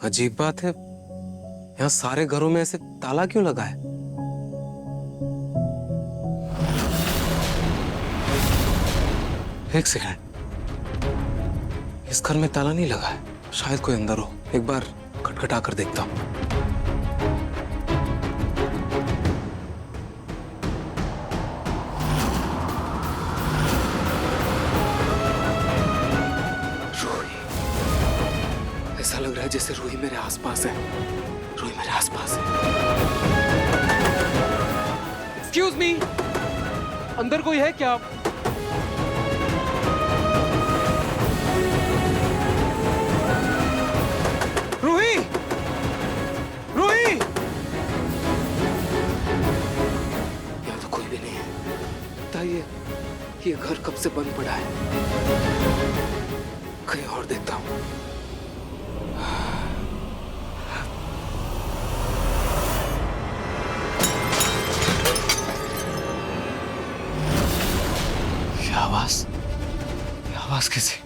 अजीब बात है, यहाँ सारे घरों में ऐसे ताला क्यों लगा है? एक सेकंड, इस घर में ताला नहीं लगा है, शायद कोई अंदर हो। एक बार खटखटा कर देखता हूँ। रूही, ऐसा लग रहा है जैसे रूही मेरे आसपास है। रूही मेरे आसपास है। एक्सक्यूज मी, अंदर कोई है क्या? रूही, रूही, यहाँ तो कोई भी नहीं है। बताइए, ये घर कब से बंद पड़ा है? कहीं और देखता हूँ। ये आवाज कैसी?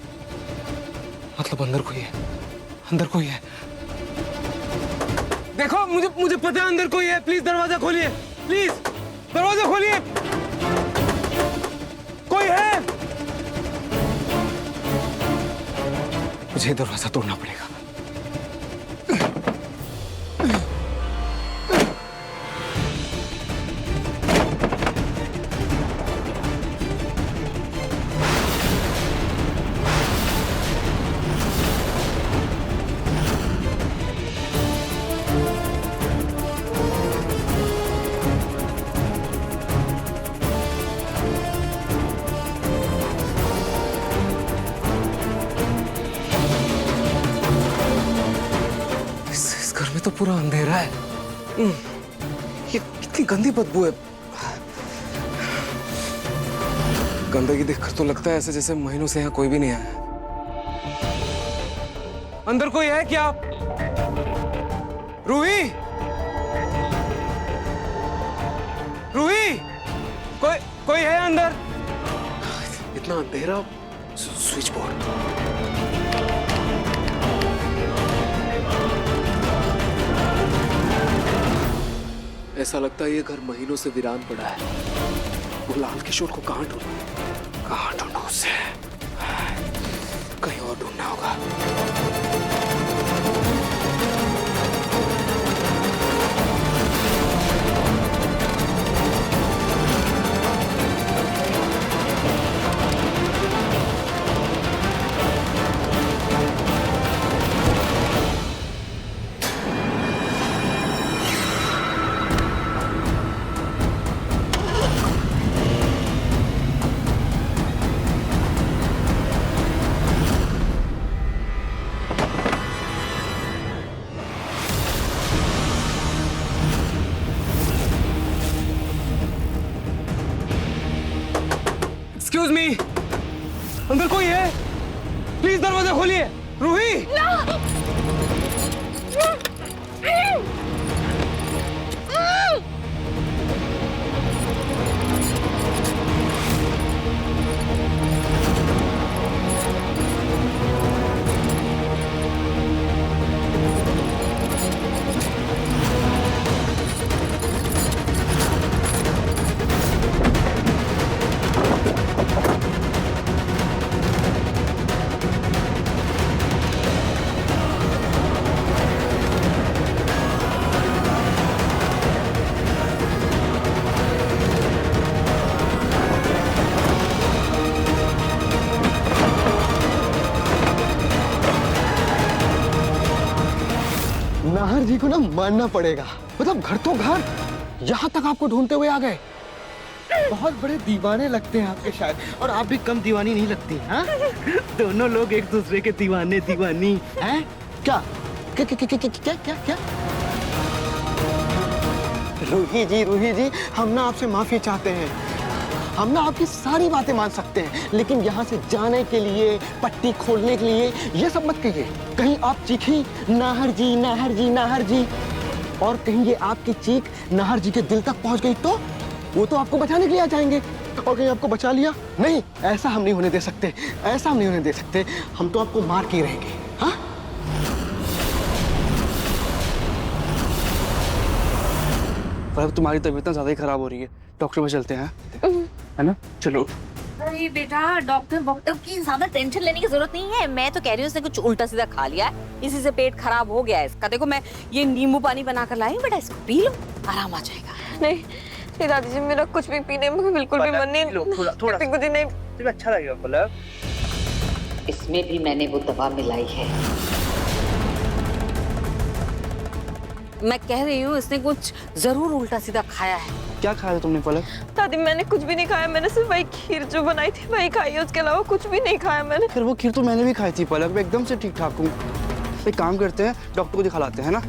मतलब अंदर कोई है, अंदर कोई है। देखो, मुझे पता है अंदर कोई है। प्लीज दरवाजा खोलिए, प्लीज दरवाजा खोलिए। कोई है? मुझे दरवाजा तोड़ना पड़ेगा। इस घर में तो पूरा अंधेरा है। ये कितनी गंदी बदबू है। गंदगी देखकर तो लगता है ऐसे जैसे महीनों से यहाँ कोई भी नहीं आया। अंदर कोई है क्या? रूही, रूही, कोई है अंदर? इतना अंधेरा। Switch board. ऐसा लगता है ये घर महीनों से वीरान पड़ा है। वो लाल किशोर को कहाँ ढूंढूं उसे? कहीं और ढूंढना होगा। एक्सक्यूज मी, अंदर कोई है? प्लीज दरवाजा खोलिए। रूही, नाहर जी को ना मानना पड़ेगा। मतलब घर तो घर, यहाँ तक आपको ढूंढते हुए आ गए। बहुत बड़े दीवाने लगते हैं आपके शायद, और आप भी कम दीवानी नहीं लगती। हाँ, दोनों लोग एक दूसरे के दीवाने दीवानी हैं। क्या क्या क्या क्या क्या क्या क्या? रूही जी, हम ना आपसे माफी चाहते हैं। हम ना आपकी सारी बातें मान सकते हैं, लेकिन यहाँ से जाने के लिए, पट्टी खोलने के लिए ये सब मत कहिए। कहीं आप चीखी नाहर जी नाहर जी नाहर जी, और कहीं ये आपकी चीख नाहर जी के दिल तक पहुंच गई तो वो तो आपको बचाने के लिए आ जाएंगे। और कहीं आपको बचा लिया, नहीं, ऐसा हम नहीं होने दे सकते, ऐसा हम नहीं होने दे सकते। हम तो आपको मार के ही रहेंगे। हाँ, पर अब तुम्हारी तबीयत ना ज्यादा ही खराब हो रही है, डॉक्टर पे चलते हैं, है ना? चलो। अरे बेटा, डॉक्टर की ज्यादा टेंशन लेने की जरूरत नहीं है। मैं तो कह रही हूँ उसने कुछ उल्टा सीधा खा लिया है, इसी से पेट खराब हो गया है इसका। देखो मैं ये नींबू पानी बना कर लाई हूँ, बेटा इसको पी लो, आराम आ जाएगा। नहीं दादी जी, मेरा कुछ भी पीने में बिल्कुल भी मन नहीं। थोड़ा कुछ नहीं। तुम्हें अच्छा लगेगा पलक। इसमें भी मैंने वो दवा मिलाई है। मैं कह रही हूँ इसने कुछ जरूर उल्टा सीधा खाया है। क्या खाया था तुमने पलक? दादी मैंने कुछ भी नहीं खाया, मैंने सिर्फ वही खीर जो बनाई थी वही खाई है, उसके अलावा कुछ भी नहीं खाया मैंने। फिर वो खीर तो मैंने भी खाई थी पलक, मैं एकदम से ठीक ठाक हूँ। एक काम करते हैं, डॉक्टर को दिखा लाते हैं ना,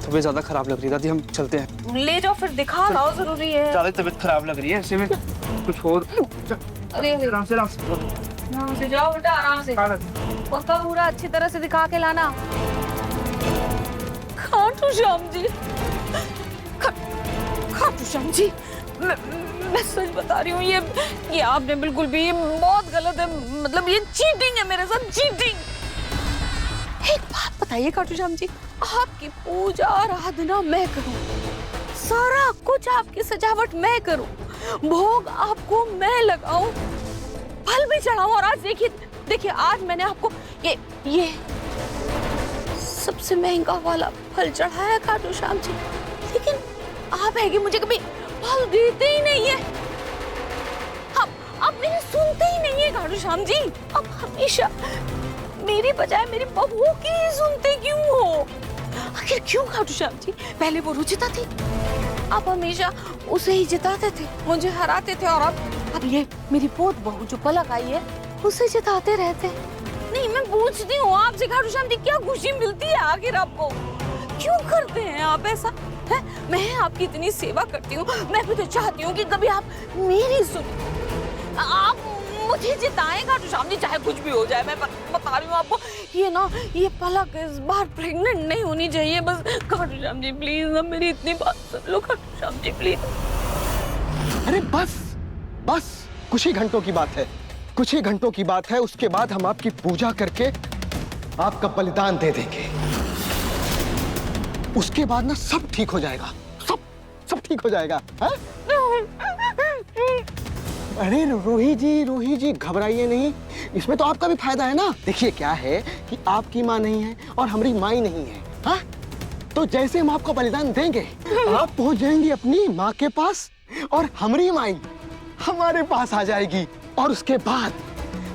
तबीयत ज्यादा खराब लग रही है दादी, हम चलते हैं। ले जाओ फिर, दिखा लाओ, जरूरी है। ज्यादा तबीयत खराब लग रही है, ऐसे में कुछ और। अरे आराम से आराम से जाओ बेटा, आराम से। पक्का पूरा अच्छी तरह से दिखा के लाना। खाटू श्याम जी, खाटू श्याम जी, मैं सच बता रही हूँ, ये आपने बिल्कुल भी, ये बहुत गलत है। मतलब ये चीटिंग है मेरे साथ, चीटिंग। एक बात बताइए खाटू श्याम जी, आपकी पूजा आराधना मैं करूँ, सारा कुछ आपकी सजावट मैं करूँ, भोग आपको मैं लगाऊं, फल भी चढ़ाऊं, और आज देखिए आज मैंने आपको ये सबसे महंगा वाला फल चढ़ाया खाटू श्याम जी, लेकिन आप है कि मुझे कभी फल देते ही नहीं है। आप मेरी सुनते ही नहीं है खाटू श्याम जी। आप हमेशा मेरी बजाय मेरी बहू की ही सुनते क्यों हो? आखिर क्यों खाटू श्याम जी? पहले वो रुचिता थी, आप हमेशा उसे ही जिताते थे, मुझे हराते थे, और अब ये मेरी पोत बहू जो पलक आई है उसे जिताते रहते। नहीं, मैं पूछती हूँ आपसे खाटू श्याम जी, क्या खुशी मिलती है आखिर आपको? क्यों करते हैं आप ऐसा? है? मैं आपकी इतनी सेवा करती हूँ, मैं भी तो चाहती हूँ कि कभी आप मेरी सुने, आप मुझे जिताएं खाटू श्याम जी, चाहे कुछ भी हो जाए। मैं बता रही हूँ आपको, ये पलक इस बार प्रेग्नेंट नहीं होनी चाहिए। बस खाटू श्याम जी प्लीज, अब मेरी इतनी बात सुन लो खाटू श्याम जी प्लीज। अरे बस कुछ ही घंटों की बात है, कुछ ही घंटों की बात है। उसके बाद हम आपकी पूजा करके आपका बलिदान दे देंगे। उसके बाद ना सब ठीक हो जाएगा, सब ठीक हो जाएगा। हा? अरे रूही जी घबराइए नहीं, इसमें तो आपका भी फायदा है ना। देखिए क्या है कि आपकी माँ नहीं है और हमारी माँ ही नहीं है। हा? तो जैसे हम आपको बलिदान देंगे, आप पहुंच जाएंगी अपनी माँ के पास, और हमारी माँ हमारे पास आ जाएगी, और उसके बाद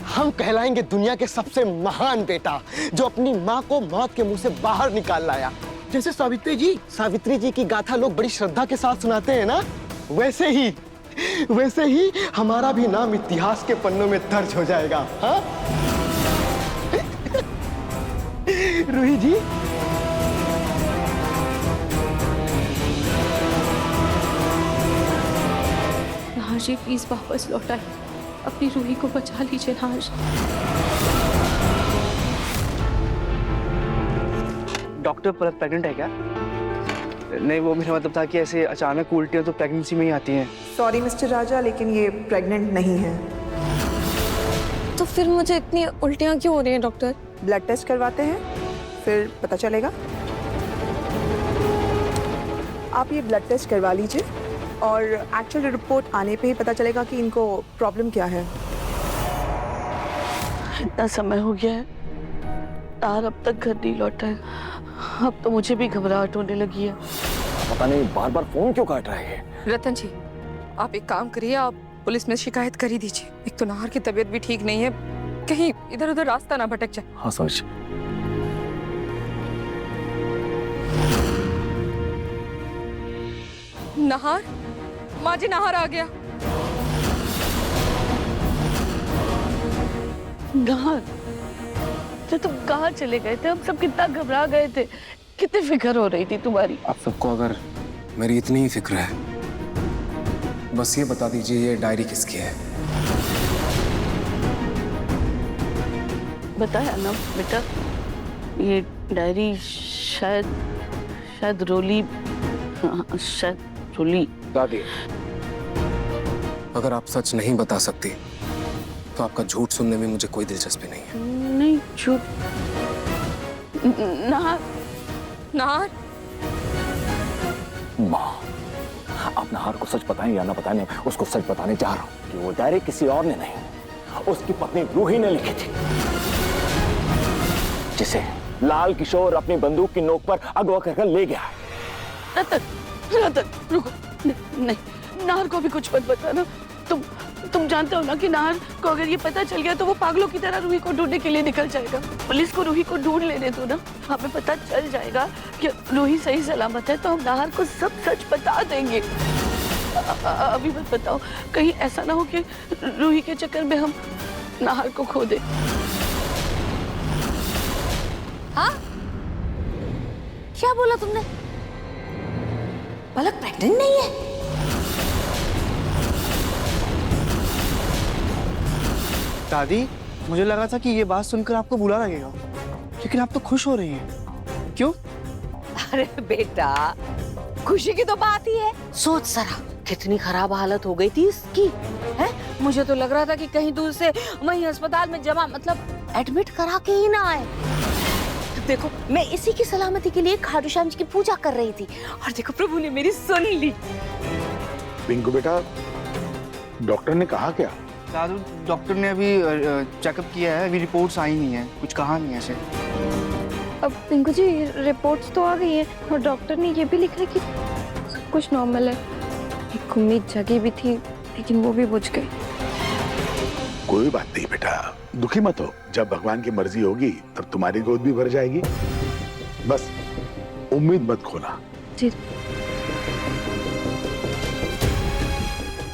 हम कहलाएंगे दुनिया के सबसे महान बेटा, जो अपनी माँ को मौत के मुंह से बाहर निकाल लाया। जैसे सावित्री जी की गाथा लोग बड़ी श्रद्धा के साथ सुनाते हैं ना, वैसे ही हमारा भी नाम इतिहास के पन्नों में दर्ज हो जाएगा। हाँ? रूही जी, नाज जी प्लीज वापस लौटाइए, अपनी रूही को बचा लीजिए नाज। डॉक्टर पलक प्रेग्नेंट है क्या? नहीं, वो मेरा मतलब था कि ऐसे अचानक उल्टियाँ तो प्रेगनेंसी में ही आती हैं। सॉरी मिस्टर राजा, लेकिन ये प्रेग्नेंट नहीं है। तो फिर मुझे इतनी उल्टियाँ क्यों हो रही हैं डॉक्टर? ब्लड टेस्ट करवाते हैं, फिर पता चलेगा। आप ये ब्लड टेस्ट करवा लीजिए, और एक्चुअल रिपोर्ट आने पे ही पता चलेगा कि इनको प्रॉब्लम क्या है। इतना समय हो गया है, तार अब तक घर नहीं लौटा है। अब तो मुझे भी घबराहट होने लगी है। पता नहीं बार बार फोन क्यों काट रहे हैं। रतन जी, आप एक काम करिए, आप पुलिस में शिकायत कर ही दीजिए। एक तो नाहर की तबीयत भी ठीक नहीं है, कहीं इधर उधर रास्ता ना भटक जाए। हाँ समझ। नाहर, माँ जी नाहर आ गया। नाहर, तो तुम कहाँ चले गए थे? हम सब कितना घबरा गए थे, कितनी फिक्र हो रही थी तुम्हारी। आप सबको अगर मेरी इतनी ही फिक्र है, बस ये बता दीजिए ये डायरी किसकी है? बताया ना बेटा, ये डायरी शायद रोली, हाँ, शायद रोली। दादी, अगर आप सच नहीं बता सकती तो आपका झूठ सुनने में मुझे कोई दिलचस्पी नहीं है। नहीं झूठ। नाहर, नाहर, माँ, आप नहार को सच बताएं या ना बताएं, मैं उसको सच बताने जा रहा हूं कि वो डायरी किसी और ने नहीं, उसकी पत्नी रूही ने लिखी थी, जिसे लाल किशोर अपनी बंदूक की नोक पर अगवा कर ले गया है। रतन रतन रुको, नहीं नाहर को भी कुछ मत बताना। तुम जानते हो ना कि नाहर को अगर ये पता चल गया तो वो पागलों की तरह रूही को ढूंढने के लिए निकल जाएगा। पुलिस को रूही को ढूंढ लेने दो ना, हमें पता चल जाएगा कि रूही सही सलामत है तो हम नाहर को सब सच बता देंगे। अभी मत बताओ, कहीं ऐसा ना हो कि रूही के चक्कर में हम नाहर को खो दें। हाँ? क्या बोला तुमने? पलक प्रेग्नेंट नहीं है? दादी, मुझे लगा था कि ये बात सुनकर आपको बुरा लगेगा, लेकिन आप तो खुश हो रही हैं। क्यों? अरे बेटा, खुशी की तो बात ही है। सोच जरा कितनी खराब हालत हो गई थी इसकी, है? मुझे तो लग रहा था कि कहीं दूर से वहीं अस्पताल में जमा मतलब एडमिट करा के ही ना आए। देखो, मैं इसी की सलामती के लिए खाटू श्याम जी की पूजा कर रही थी और देखो प्रभु ने मेरी सुन ली। पिंकू बेटा, डॉक्टर ने कहा क्या? दादू, डॉक्टर ने अभी चेकअप किया है, अभी रिपोर्ट्स आई नहीं है, कुछ कहा नहीं है ऐसे। अब पिंकू जी रिपोर्ट्स तो आ गई है और डॉक्टर ने ये भी लिखा है कि सब कुछ नॉर्मल है। एक उम्मीद जगी भी थी लेकिन वो भी बुझ गई। कोई बात नहीं बेटा, दुखी मत हो। जब भगवान की मर्जी होगी तब तुम्हारी गोद भी भर जाएगी। बस उम्मीद मत खोना। जी।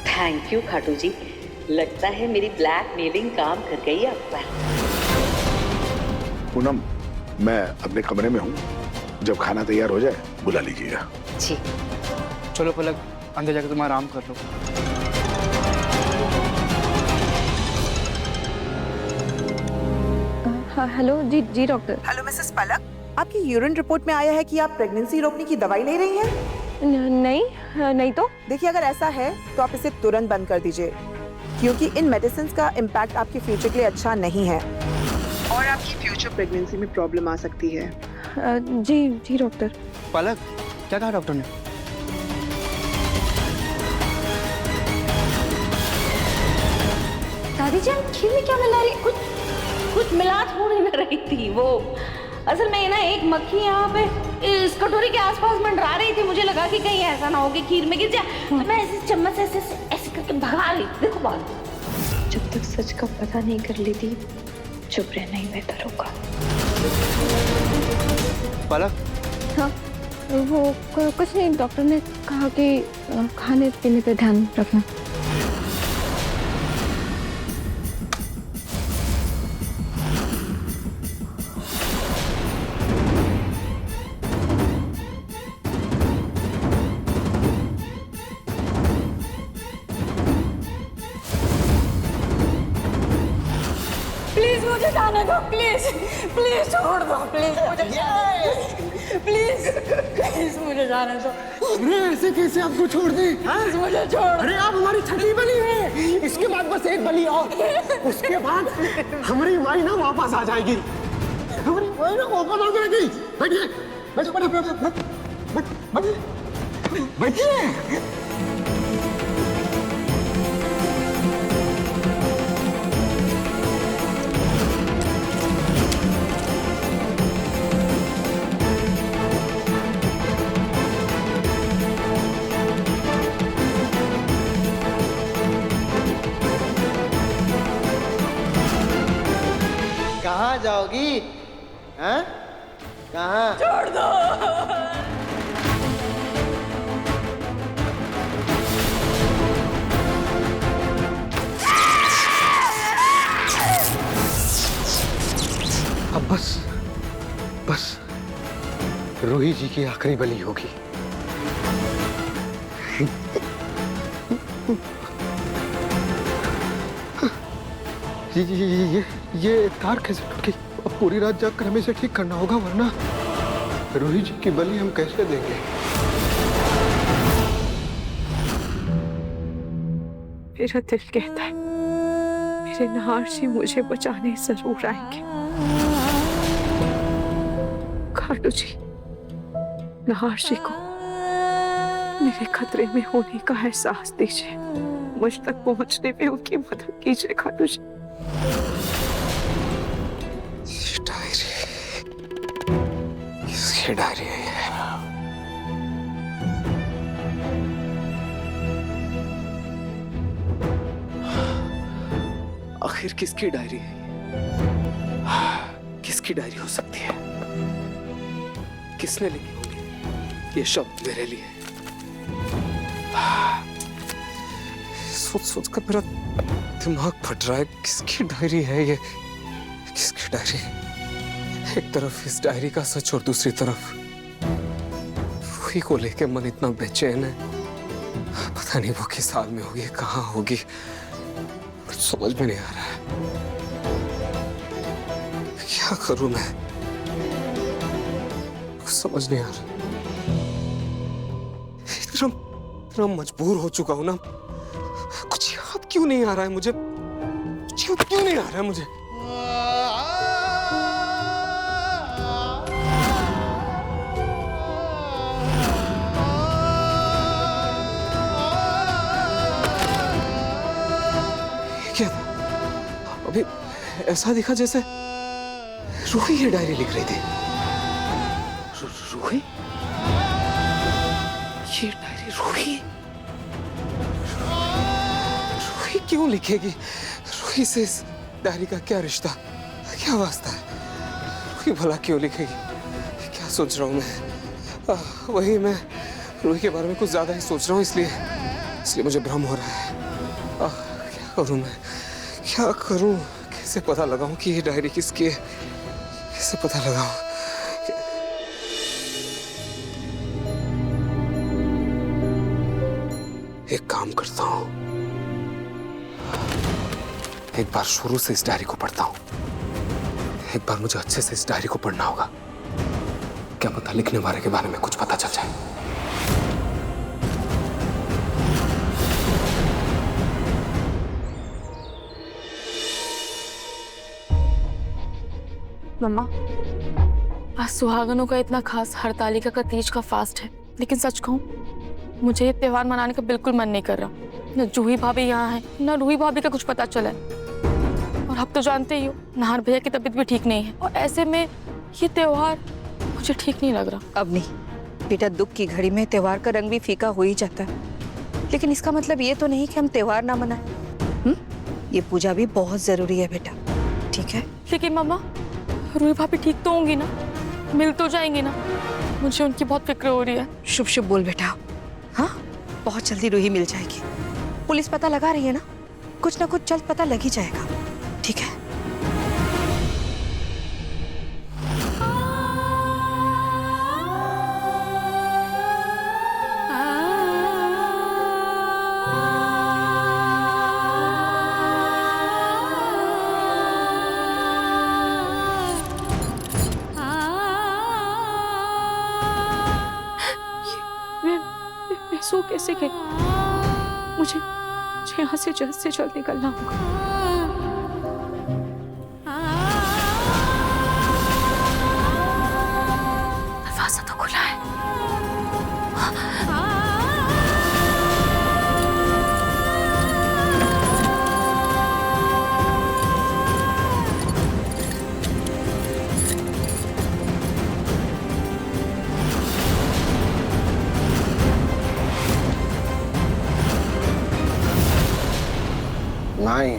थैंक यू खाटू जी, लगता है मेरी ब्लैकमेलिंग काम कर गई आप पर। पूनम, मैं अपने कमरे में हूँ, जब खाना तैयार हो जाए बुला लीजिएगा। जी। चलो पलक, अंदर जाकर तुम आराम कर लो। हाँ हेलो, जी डॉक्टर। हेलो मिसेस पलक, आपकी यूरिन रिपोर्ट में आया है कि आप प्रेगनेंसी रोकने की दवाई ले रही हैं। नहीं तो देखिए, अगर ऐसा है तो आप इसे तुरंत बंद कर दीजिए, क्योंकि इन मेडिसिन का इम्पैक्ट आपके फ्यूचर के लिए अच्छा नहीं है और आपकी फ्यूचर प्रेगनेंसी में प्रॉब्लम आ सकती है। जी डॉक्टर। पलक, क्या कहा डॉक्टर ने? दादी जान, खीर में क्या मिला रही? कुछ मिला थोड़ी ना रही थी वो। असल में ना एक मक्खी यहाँ पे इस कटोरी के आसपास मंडरा रही थी। मुझे लगा कि कहीं ऐसा ना हो कि खीर में गिर जाए, तो मैं ऐसे चम्मच से ऐसे करके भगा ली। देखो बात, जब तक सच का पता नहीं कर लेती चुप रहना ही बेहतर होगा। पलक। हाँ, वो कुछ नहीं, डॉक्टर ने कहा कि खाने पीने पे ध्यान रखना। प्लीज मुझे जाने दो, प्लीज प्लीज छोड़ दो, प्लीज मुझे प्लीज मुझे जाने दो। अरे ऐसे कैसे आपको छोड़ दे? प्लीज मुझे छोड़। अरे आप हमारी छठी बली है, इसके बाद बस एक बली और, उसके बाद हमारी माई ना वापस आ जाएगी। हमारी माई ना वापस आ जाएगी। बैठिए, बैठिए। कहाँ जाओगी? हैं? कहाँ? छोड़ दो। अब बस रूही जी की आखिरी बलि होगी। ये तार कैसे टूट गई? अब पूरी रात जाकर हमें इसे ठीक करना होगा, वरना रूही जी की बलि हम कैसे देंगे? मेरा दिल कहता है मेरे नाहर जी मुझे बचाने जरूर आएंगे। खाटू जी नाहर जी को अपने मेरे खतरे में होने का एहसास दीजिए, मुझ तक पहुंचने में उनकी मदद कीजिए खाटू श्याम। ये डायरी है। आखिर किसकी डायरी है? किसकी डायरी हो सकती है? किसने लिखी होगी ये शब्द मेरे लिए? सोच सोच कर मेरा दिमाग फट रहा है। किसकी डायरी है ये? किसकी डायरी? एक तरफ इस डायरी का सच और दूसरी तरफ रूही को लेके मन इतना बेचैन है। पता नहीं वो किस हाल में होगी, कहाँ होगी, कुछ समझ में नहीं आ रहा है। क्या करूं मैं? कुछ समझ नहीं आ रहा। इतना मजबूर हो चुका हूं ना, कुछ याद क्यों नहीं आ रहा है मुझे? कुछ याद क्यों नहीं आ रहा है मुझे? क्या था? अभी ऐसा दिखा जैसे रूही ये डायरी लिख रही थी। रूही? ये डायरी रूही? रूही क्यों लिखेगी? रूही से इस डायरी का क्या रिश्ता, क्या वास्ता है? रूही भला क्यों लिखेगी? क्या सोच रहा हूँ मैं? वही मैं रूही के बारे में कुछ ज्यादा ही सोच रहा हूँ, इसलिए मुझे भ्रम हो रहा है। क्या करूँ मैं? क्या करूँ? कैसे पता लगाऊं कि ये डायरी किसकी है? कैसे पता लगाऊं? एक काम करता हूं, एक बार शुरू से इस डायरी को पढ़ता हूं। एक बार मुझे अच्छे से इस डायरी को पढ़ना होगा। क्या पता लिखने वाले के बारे में कुछ पता चल जाए। मम्मा, आज सुहागनों का इतना खास हरतालिका का तीज का फास्ट है, लेकिन सच कहूं मुझे ये त्योहार मनाने का बिल्कुल मन नहीं कर रहा। न जूही भाभी यहाँ है, न रूही भाभी का कुछ पता चला है। और आप तो जानते ही हो नाहर भैया की तबीयत भी ठीक नहीं है, और ऐसे में ये त्योहार मुझे ठीक नहीं लग रहा। अब नहीं बेटा, दुख की घड़ी में त्योहार का रंग भी फीका हो ही जाता है, लेकिन इसका मतलब ये तो नहीं कि हम त्योहार ना मनाएं। ये पूजा भी बहुत जरूरी है बेटा, ठीक है? लेकिन मम्मा, रूही भाभी ठीक तो होंगी ना, मिल तो जाएंगी ना? मुझे उनकी बहुत फिक्र हो रही है। शुभ शुभ बोल बेटा। हाँ, बहुत जल्दी रूही मिल जाएगी। पुलिस पता लगा रही है ना, कुछ ना कुछ जल्द पता लग ही जाएगा, ठीक है? सो कैसे गई? मुझे यहाँ से जल्द निकलना होगा। दरवाजा तो खुला है। नहीं,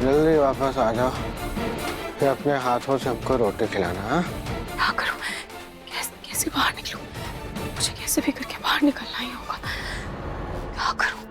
जल्दी वापस आ जाओ, फिर अपने हाथों से हमको रोटी खिलाना। हाँ? क्या करूं? कैसे बाहर निकलूं? मुझे कैसे भी करके बाहर निकलना ही होगा। क्या करूं?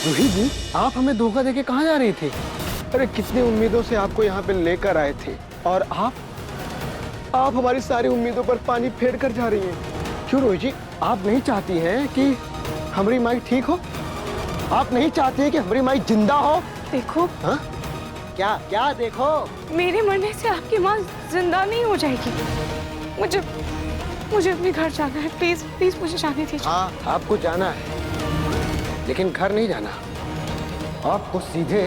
रूही जी, आप हमें धोखा देके कहाँ जा रही थी? अरे कितनी उम्मीदों से आपको यहाँ पे लेकर आए थे और आप हमारी सारी उम्मीदों पर पानी फेर कर जा रही हैं। क्यों रोही जी, आप नहीं चाहती हैं कि हमारी माई ठीक हो? आप नहीं चाहती हैं कि हमारी माई जिंदा हो? देखो, हाँ? क्या क्या देखो? मेरे मरने से आपकी माँ जिंदा नहीं हो जाएगी। मुझे अपने घर जाना है। प्लीज प्लीज मुझे जाने दीजिए। हाँ, आपको जाना है, लेकिन घर नहीं जाना, आपको सीधे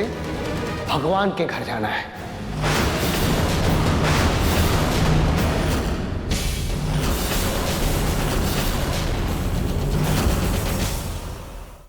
भगवान के घर जाना है।